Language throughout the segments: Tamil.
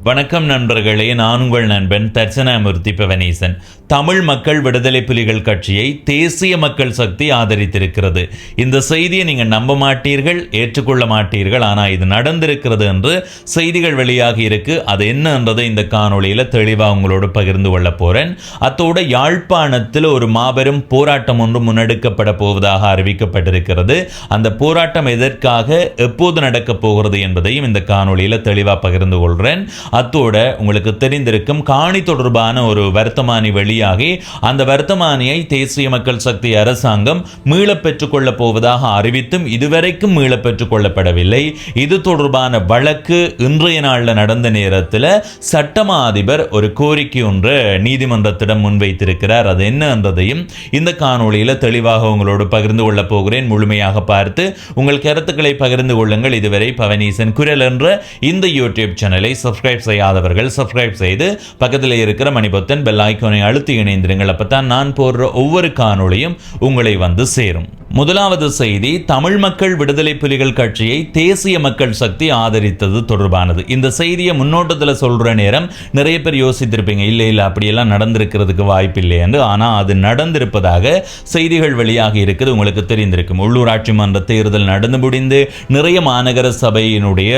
வணக்கம் நண்பர்களே, நான் உங்கள் நண்பன் தட்சணாமூர்த்தி பவனீசன். தமிழ் மக்கள் விடுதலை புலிகள் கட்சியை தேசிய மக்கள் சக்தி ஆதரித்திருக்கிறது. இந்த செய்தியை நீங்கள் நம்ப மாட்டீர்கள், ஏற்றுக்கொள்ள மாட்டீர்கள். ஆனால் இது நடந்திருக்கிறது என்று செய்திகள் வெளியாகி இருக்கு. அது என்னன்றதை இந்த காணொளியில் தெளிவாக உங்களோடு பகிர்ந்து கொள்ள போறேன். அத்தோடு யாழ்ப்பாணத்தில் ஒரு மாபெரும் போராட்டம் ஒன்று முன்னெடுக்கப்பட போவதாக அறிவிக்கப்பட்டிருக்கிறது. அந்த போராட்டம் எதற்காக, எப்போது நடக்கப் போகிறது என்பதையும் இந்த காணொளியில் தெளிவாக பகிர்ந்து கொள்கிறேன். அத்தோட உங்களுக்கு தெரிந்திருக்கும் காணி தொடர்பான ஒரு வர்த்தமானி வெளியாகி அந்த வர்த்தமானியை தேசிய மக்கள் சக்தி அரசாங்கம் மீள பெற்றுக் கொள்ளப் போவதாக அறிவித்தும் இதுவரைக்கும் மீள பெற்றுக் கொள்ளப்படவில்லை. இது தொடர்பான வழக்கு இன்றைய நாளில் நடந்த நேரத்தில் சட்டமா அதிபர் ஒரு கோரிக்கை ஒன்று நீதிமன்றத்திடம் முன்வைத்திருக்கிறார். அது என்ன என்றதையும் இந்த காணொளியில் தெளிவாக உங்களோடு பகிர்ந்து கொள்ளப் போகிறேன். முழுமையாக பார்த்து உங்கள் கருத்துக்களை பகிர்ந்து கொள்ளுங்கள். இதுவரை பவனீசன் குரல் என்ற இந்த யூடியூப் சேனலை சப்ஸ்கிரைப் செய்யாதவர்கள் சப்ஸ்கிரைப் செய்து பக்கத்தில் இருக்கிற மணிபொத்தன் பெல் ஐகானை அழுத்தி இணைந்திருங்கள். அப்பதான் நான் போடுற ஒவ்வொரு காணொளியும் உங்களை வந்து சேரும். முதலாவது செய்தி, தமிழ் மக்கள் விடுதலை புலிகள் கட்சியை தேசிய மக்கள் சக்தி ஆதரித்தது தொடர்பானது. இந்த செய்தியை முன்னோட்டத்தில் சொல்ற நேரம் நிறைய பேர் யோசித்திருப்பீங்க, இல்லை அப்படியெல்லாம் நடந்திருக்கிறதுக்கு வாய்ப்பில்லை என்று. ஆனால் அது நடந்திருப்பதாக செய்திகள் வெளியாகி இருக்குது. உங்களுக்கு தெரிந்திருக்கும், உள்ளூராட்சி மன்ற தேர்தல் நடந்து முடிந்து நிறைய மாநகர சபையினுடைய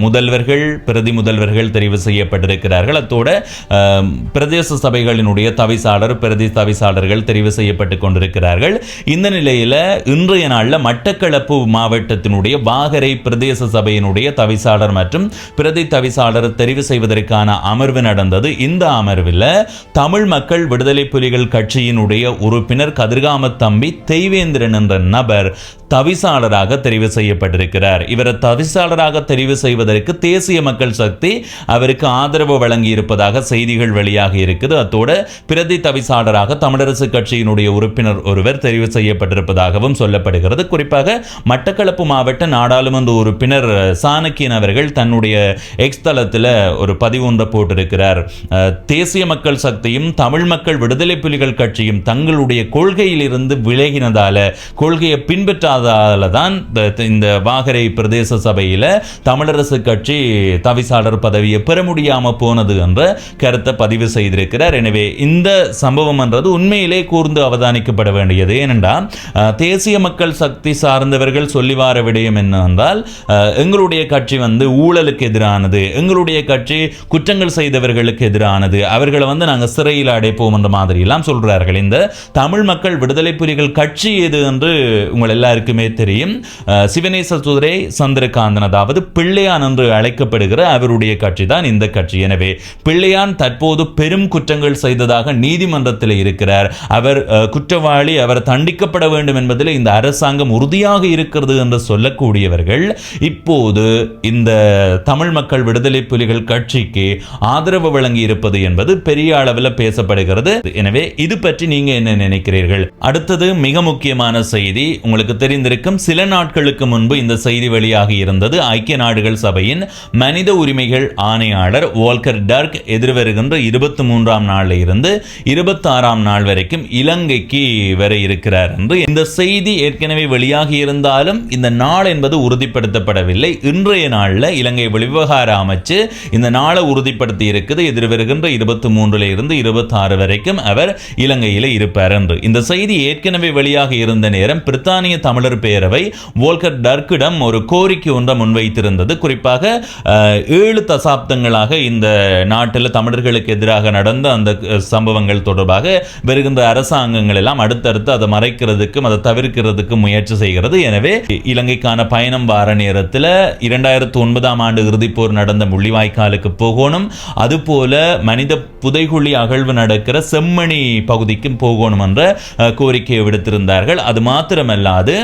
முதல்வர்கள், பிரதி முதல்வர்கள் தெரிவு செய்யப்பட்டிருக்கிறார்கள். அத்தோட பிரதேச சபைகளினுடைய தவிசாளர், பிரதி தவிசாளர்கள் தெரிவு செய்யப்பட்டுக் கொண்டிருக்கிறார்கள். இந்த நிலையில் இன்றைய நாளில் மட்டக்களப்பு மாவட்டத்தினுடைய வாகரை பிரதேச சபையினுடைய தவிசாளர் மற்றும் பிரதி தவிசாளர் தெரிவு செய்வதற்கான அமர்வு நடந்தது. இந்த அமர்வில் தமிழ் மக்கள் விடுதலை புலிகள் கட்சியினுடைய உறுப்பினர் கதிர்காம தம்பி தெய்வேந்திரன் என்ற நபர் தவிசாளராக தெரிவு செய்யப்பட்டிருக்கிறார். இவரை தவிசாளராக தெரிவு செய்வதற்கு தேசிய மக்கள் சக்தி அவருக்கு ஆதரவு வழங்கி இருப்பதாக செய்திகள் வெளியாகி இருக்குது. அத்தோடு பிரதி தவிசாளராக தமிழரசு கட்சியினுடைய உறுப்பினர் ஒருவர் தெரிவு செய்யப்பட்டிருப்பதாகவும் சொல்லப்படுகிறது. குறிப்பாக மட்டக்களப்பு மாவட்ட நாடாளுமன்ற உறுப்பினர் சாணக்கியன் அவர்கள் தன்னுடைய எக்ஸ் தளத்தில் ஒரு பதிவு ஒன்றை போட்டிருக்கிறார். தேசிய மக்கள் சக்தியும் தமிழ் மக்கள் விடுதலை புலிகள் கட்சியும் தங்களுடைய கொள்கையில் இருந்து விலகினதால, கொள்கையை பின்பற்றாத தான் இந்த வாகரை பிரதேச சபையில் தமிழரசு கட்சி தவிசாளர் பதவியை பெற முடியாம போனது என்ற கருத்தை பதிவு செய்திருக்கிறார். எனவே இந்த சம்பவம் என்றது உண்மையிலே கூர்ந்து அவதானிக்கப்பட வேண்டியது. ஏனென்றால் தேசிய மக்கள் சக்தி சார்ந்தவர்கள் சொல்லி வார விடயம் என்னவென்றால், எங்களுடைய கட்சி ஊழலுக்கு எதிரானது, எங்களுடைய கட்சி குற்றங்கள் செய்தவர்களுக்கு எதிரானது, அவர்களை நாங்கள் சிறையில் அடைப்போம் என்ற மாதிரி எல்லாம் சொல்றார்கள். இந்த தமிழ் மக்கள் விடுதலை புலிகள் கட்சி எது என்று உங்கள் எல்லாருக்குமே தெரியும். சிவனேச துரை சந்திரகாந்தன், அதாவது பிள்ளையான் என்று அழைக்கப்படுகிற அவருடைய கட்சி தான் இந்த கட்சி. எனவே பிள்ளையான் தற்போது பெரும் குற்றங்கள் செய்ததாக நீதிமன்றத்தில் இருக்கிறார். அவர் குற்றவாளி, அவர் தண்டிக்கப்பட வேண்டும் என்பதில் இந்த அரசாங்கம் உறுதியாக இருக்கிறது என்று சொல்லக்கூடியவர்கள் இப்போது இந்த தமிழ் மக்கள் விடுதலை புலிகள் கட்சிக்கு ஆதரவு வழங்கி இருப்பது என்பது பெரிய அளவில் பேசப்படுகிறது. எனவே இது பற்றி நீங்க என்ன நினைக்கிறீர்கள்? அடுத்தது மிக முக்கியமான செய்தி, உங்களுக்கு தெரிந்திருக்கும், சில நாட்களுக்கு முன்பு இந்த செய்தி வெளியாகி இருந்தது. ஐக்கிய நாடுகள் சபையின் மனித உரிமைகள் ஆணையாளர் வோல்கர் டர்க் எதிர்வருகின்ற 23ஆம் நாளில் இருந்து 26ஆம் நாள் வரைக்கும் இலங்கைக்கு வர இருக்கிறார் என்று இந்த செய்தி ஏற்கனவே வெளியாகி இருந்தாலும் இந்த நாள் என்பது உறுதிப்படுத்தப்படவில்லை. இன்றைய நாளில் இலங்கை வெளிவிவகார அமைச்சு இந்த நாளை உறுதிப்படுத்தி இருக்குது. எதிர்வருகின்ற 23 இருந்து 26 வரைக்கும் அவர் இலங்கையில் இருப்பார் என்று. இந்த செய்தி ஏற்கனவே வெளியாகி இருந்த நேரம் பிரித்தானிய தமிழர் பேரவை வோல்கர் டர்க்கிடம் ஒரு கோரிக்கை ஒன்றை முன்வைத்திருந்தது. குறிப்பாக 7 தசாப்தங்களாக இந்த நாட்டில் தமிழர்களுக்கு எதிராக நடந்த அந்த சம்பவங்கள் தொடர்பாக வருகின்ற அரசாங்கங்கள் எல்லாம் அடுத்தடுத்து அதை மறைக்கிறதுக்கும் அதை தவிர்க்கிறதுக்கும் முயற்சி செய்கிறது. எனவே இலங்கைக்கான பயணம் வார நேரத்தில் 2009ஆம் ஆண்டு இறுதிப்போர் நடந்த முள்ளிவாய்க்காலுக்கு போகணும், அதுபோல மனித புதைகுழி அகழ்வு நடக்கிற செம்மணி பகுதிக்கும் போகணும் என்ற கோரிக்கையை விடுத்திருந்தார்கள். அது மாத்திரமல்லாது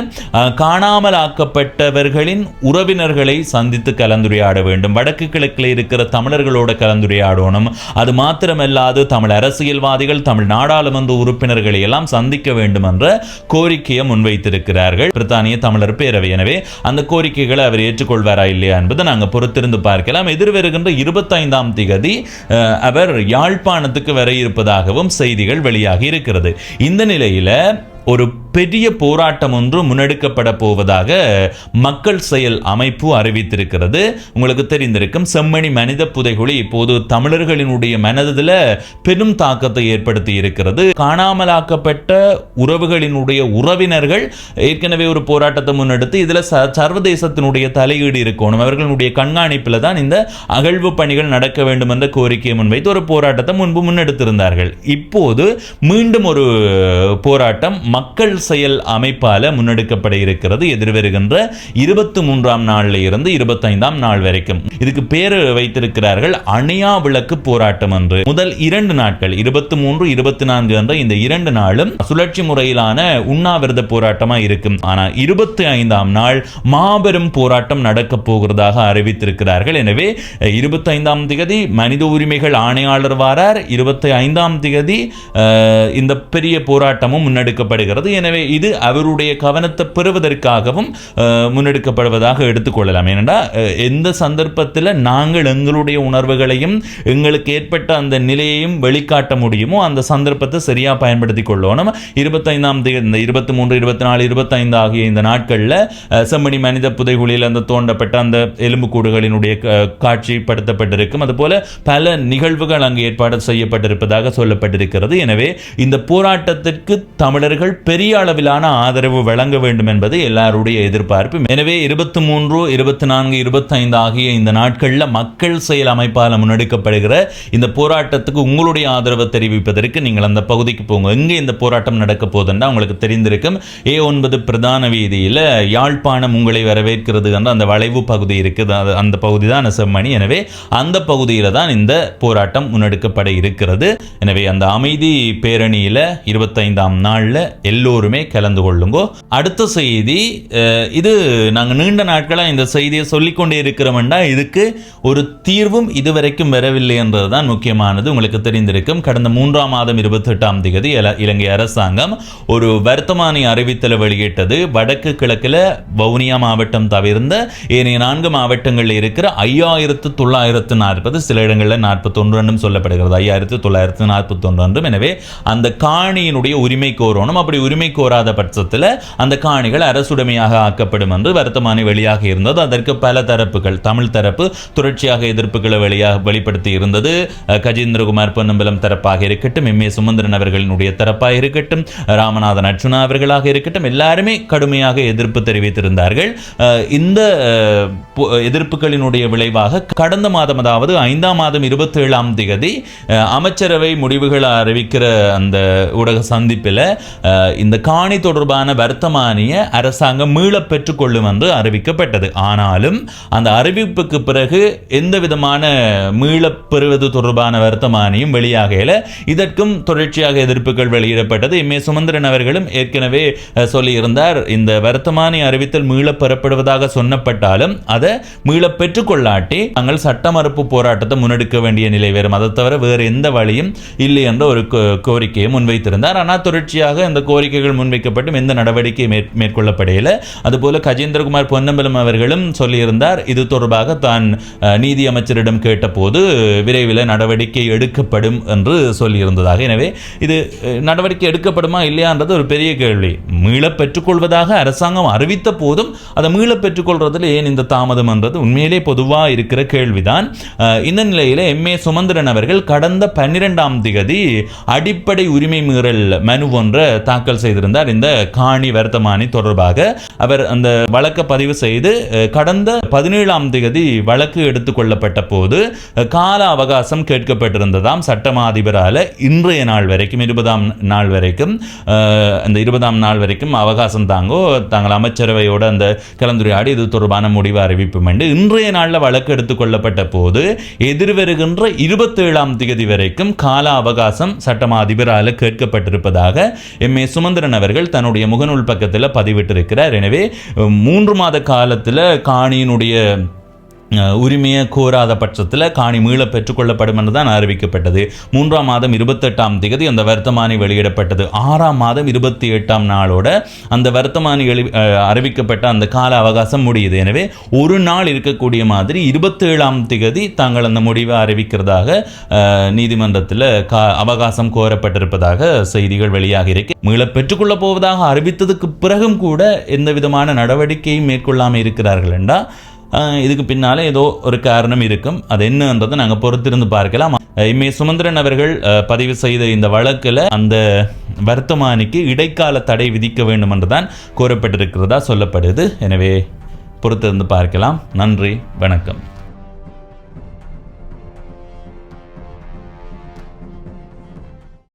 காணாமல் ஆக்கப்பட்டவர்களின் உறவினர்களை சந்தித்து கலந்துரையாட வேண்டும், வடக்கு கிழக்கில் இருக்கிற தமிழர்களோட கலந்துரையாடணும். அது மாத்திரமல்லாது தமிழ் அரசியல்வாதிகள், தமிழ் நாடாளுமன்ற உறுப்பினர்களை எல்லாம் சந்திக்க வேண்டும் என்ற கோரிக்கையை முன்வைத்திருக்கிறார்கள் பிரித்தானிய தமிழர் பேரவை. எனவே அந்த கோரிக்கைகளை அவர் ஏற்றுக்கொள்வாரா இல்லையா என்பதை நாங்கள் பொறுத்திருந்து பார்க்கலாம். எதிர்வருகின்ற 25ஆம் தேதி அவர் யாழ்ப்பாணத்துக்கு வர இருப்பதாகவும் செய்திகள் வெளியாகி இருக்கிறது. இந்த நிலையில் ஒரு பெரிய போராட்டம் ஒன்று முன்னெடுக்கப்பட போவதாக மக்கள் செயல் அமைப்பு அறிவித்திருக்கிறது. உங்களுக்கு தெரிந்திருக்கும், செம்மணி மனித புதைகுழி இப்போது தமிழர்களினுடைய மனதில் பெரும் தாக்கத்தை ஏற்படுத்தி இருக்கிறது. காணாமலாக்கப்பட்ட உறவுகளினுடைய உறவினர்கள் ஏற்கனவே ஒரு போராட்டத்தை முன்னெடுத்து இதில் சர்வதேசத்தினுடைய தலையீடு இருக்கணும், அவர்களுடைய கண்காணிப்பில் தான் இந்த அகழ்வு பணிகள் நடக்க வேண்டும் என்ற கோரிக்கையை முன்வைத்து ஒரு போராட்டத்தை முன்பு முன்னெடுத்திருந்தார்கள். இப்போது மீண்டும் ஒரு போராட்டம் மக்கள் செயல் அமைப்பால முன்னெடுக்கப்பட இருக்கிறது. எதிர்வருகின்ற 23ஆம் நாளில் இருந்து 25ஆம் நாள் வரைக்கும் இதுக்கு பேர் வைத்திருக்கிறார்கள் அணையா விளக்கு போராட்டம் என்று. முதல் 2 நாட்கள் 23, 24 என்ற இந்த 2 நாளும் சுழற்சி முறையிலான உண்ணாவிரத போராட்டமா இருக்கும். ஆனா 25ஆம் நாள் மாபெரும் போராட்டம் நடக்க போகிறதாக அறிவித்திருக்கிறார்கள். எனவே 25ஆம் தேதி மனித உரிமைகள் ஆணையாளர் வாரார், 25ஆம் தேதி இந்த பெரிய போராட்டமும் முன்னெடுக்கப்படுகிறது. எனவே இது அவருடைய கவனத்தை பெறுவதற்காகவும் முன்னெடுக்கப்படுவதாக எடுத்துக்கொள்ளலாம். ஏனென்றால் எந்த சந்தர்ப்பத்தில் நாங்கள் எங்களுடைய உணர்வுகளையும் எங்களுக்கு ஏற்பட்ட அந்த நிலையையும் வெளிக்காட்ட முடியுமோ அந்த சந்தர்ப்பத்தை சரியா பயன்படுத்திக் கொள்ளணும். 25ஆம் தேதி, 23, 24, 25 ஆகிய இந்த நாட்களில் செம்மணி மனித புதைகுழியில் அந்த தோண்டப்பட்ட அந்த எலும்புக்கூடுகளினுடைய காட்சிப்படுத்தப்பட்டிருக்கும். அதுபோல பல நிகழ்வுகள் அங்கு ஏற்பாடு செய்யப்பட்டிருப்பதாக சொல்லப்பட்டிருக்கிறது. எனவே இந்த போராட்டத்திற்கு தமிழர்கள் பெரிய அளவிலான ஆதரவு வழங்க வேண்டும் என்பது எல்லாருடைய எதிர்பார்ப்பு. எனவே 23, 24, 25 ஆகிய இந்த நாட்களில் மக்கள் செயல் அமைப்பால் முன்னெடுக்கப்படுகிற இந்த போராட்டத்துக்கு உங்களுடைய ஆதரவை தெரிவிப்பதற்கு நீங்கள் அந்த பகுதிக்கு போங்க. எங்கே இந்த போராட்டம் நடக்க போதுன்னா உங்களுக்கு தெரிந்திருக்கும், A9 பிரதான வீதியில் யாழ்ப்பாணம் உங்களை வரவேற்கிறது என்ற அந்த வளைவு பகுதி இருக்குது. அந்த பகுதி தான் செம்மணி. எனவே அந்த பகுதியில் தான் இந்த போராட்டம் முன்னெடுக்கப்பட இருக்கிறது. எனவே அந்த அமைதி பேரணியில் 25ஆம் நாளில் எல்லோருமே கலந்து கொள்ளுங்கோ. அடுத்த செய்தி, இது நாங்கள் நீண்ட நாட்களாக இந்த செய்தியை சொல்லிக்கொண்டே இருக்கிறோம்னா இதுக்கு ஒரு தீர்வும் இதுவரைக்கும் வரவில்லை என்றதுதான் முக்கியமானது. உங்களுக்கு தெரிந்திருக்கும், கடந்த 3ஆம் மாதம் 28ஆம் தேதி இலங்கை அரசாங்கம் ஒரு வர்த்தமானி அறிவித்தலை வெளியிட்டது. வடக்கு கிழக்கில் வவுனியா மாவட்டம் தவிர்ந்த ஏனைய 4 மாவட்டங்களில் இருக்கிற 5940, சில இடங்களில் 41 சொல்லப்படுகிறது, 5941. எனவே அந்த காணியினுடைய உரிமை கோரணும். அப்படி உரிமை கோராத பட்சத்தில் அந்த காணிகள் அரசுடைமையாக ஆக்கப்படும் என்று வர்த்தமானி வெளியாக இருந்தது. அதற்கு பல தரப்புகள், தமிழ் தரப்பு தொடர்ச்சியாக எதிர்ப்புகளை வெளிப்படுத்தி இருந்தது. கஜேந்திரகுமார் பொன்னம்பலம் தரப்பாக இருக்கட்டும், M.A. சுமந்திரன் அவர்களினுடைய தரப்பாக இருக்கட்டும், ராமநாதன் அர்ச்சுனா அவர்களாக இருக்கட்டும், எல்லாருமே கடுமையாக எதிர்ப்பு தெரிவித்திருந்தார்கள். இந்த எதிர்ப்புகளினுடைய விளைவாக கடந்த மாதம், அதாவது 5ஆம் மாதம் 27ஆம் தேதி அமைச்சரவை முடிவுகளை அறிவிக்கிற அந்த ஊடக சந்திப்பில் இந்த காணி தொடர்பான வர்த்தமானியை அரசாங்கம் மீள பெற்றுக்கொள்ளும் என்று அறிவிக்கப்பட்டது. ஆனாலும் அந்த அறிவிப்புக்கு பிறகு எந்த விதமான மீளப் பெறுவது தொடர்பான வர்த்தமானியும் வெளியாகல. இதற்கும் தொடர்ச்சியாக எதிர்ப்புகள் வெளியிடப்பட்டது. M.A. சுமந்திரன் அவர்களும் ஏற்கனவே சொல்லியிருந்தார், இந்த வர்த்தமானி அறிவித்தல் மீளப் பெறப்படுவதாக சொன்னப்பட்டாலும் அதை மீளப் பெற்றுக்கொள்ளாட்டி நாங்கள் சட்ட மறுப்பு போராட்டத்தை முன்னெடுக்க வேண்டிய நிலை வரும், அதை தவிர வேறு எந்த வழியும் இல்லை என்ற ஒரு கோரிக்கையை முன்வைத்திருந்தார். ஆனால் தொடர்ச்சியாக இந்த கோரிக்கைகள் முன்வைக்கப்பட்டும் எந்த நடவடிக்கை மேற்கொள்ளப்படையில. அதுபோல கஜேந்திரகுமார் பொன்னம்பலம் அவர்களும் சொல்லியிருந்தார், இது தொடர்பாக தான் நீதி அமைச்சரிடம் கேட்டபோது விரைவில் நடவடிக்கை எடுக்கப்படும் என்று சொல்லியிருந்ததாக. எனவே இது நடவடிக்கை எடுக்கப்படுமா இல்லையான்றது ஒரு பெரிய கேள்வி. மீளப் பெற்றுக்கொள்வதாக அரசாங்கம் அறிவித்த போதும் அதை மீளப் பெற்றுக்கொள்வதில் ஏன் இந்த தாமதம் என்றது உண்மையிலே பொதுவாக இருக்கிற கேள்விதான். இந்த நிலையில் M.A. சுமந்திரன் அவர்கள் கடந்த 12ஆம் தேதி அடிப்படை உரிமை மீறல் மனு ஒன்றை தாக்கல் செய்திருந்தார். இந்த காணி வர்த்தமானி தொடர்பாக அவர் அந்த வழக்கை பதிவு செய்து கடந்த 17ஆம் தேதி வழக்கு எடுத்துக் கொள்ளப்பட்ட போது கால அவகாசம் கேட்கப்பட்டிருந்ததாம் சட்டமா அதிபரால். இன்றைய நாள் வரைக்கும் 20ஆம் நாள் வரைக்கும் அந்த 20ஆம் நாள் வரைக்கும் அவகாசம் தாங்கள் அமைச்சரவையோடு அந்த கலந்துரையாடி இது தொடர்பான முடிவு அறிவிப்பும் என்று இன்றைய நாளில் வழக்கு எடுத்துக் கொள்ளப்பட்ட போது எதிர்வருகின்ற 27ஆம் தேதி வரைக்கும் கால அவகாசம் சட்டமா அதிபரால் கேட்கப்பட்டிருப்பதாக M.A. சுமந்திரன் அவர்கள் தன்னுடைய முகநூல் பக்கத்தில் பதிவிட்டிருக்கிறார். எனவே 3 மாத காலத்தில் காணியினுடைய உரிமையை கோராத பட்சத்தில் காணி மீள பெற்றுக்கொள்ளப்படும் என்று தான் அறிவிக்கப்பட்டது. 3ஆம் மாதம் 28ஆம் தேதி அந்த வர்த்தமானி வெளியிடப்பட்டது. 6ஆம் மாதம் 28ஆம் நாளோட அந்த வர்த்தமானி அறிவிக்கப்பட்ட அந்த கால அவகாசம் முடியுது. எனவே ஒரு நாள் இருக்கக்கூடிய மாதிரி 27ஆம் தேதி தாங்கள் அந்த முடிவை அறிவிக்கிறதாக நீதிமன்றத்தில் அவகாசம் கோரப்பட்டிருப்பதாக செய்திகள் வெளியாக இருக்கு. மீள பெற்றுக்கொள்ள போவதாக அறிவித்ததுக்கு பிறகும் கூட எந்த விதமான நடவடிக்கையும் மேற்கொள்ளாமல் இருக்கிறார்கள் என்றா இதுக்கு பின்னாலே ஏதோ ஒரு காரணம் இருக்கும். அது என்னன்றதை நாங்கள் பொறுத்திருந்து பார்க்கலாம். இம்மே சுமந்திரன் அவர்கள் பதிவு செய்த இந்த வழக்கில் அந்த வர்த்தமானிக்கு இடைக்கால தடை விதிக்க வேண்டும் என்றுதான் கோரப்பட்டிருக்கிறதா சொல்லப்படுது. எனவே பொறுத்திருந்து பார்க்கலாம். நன்றி, வணக்கம்.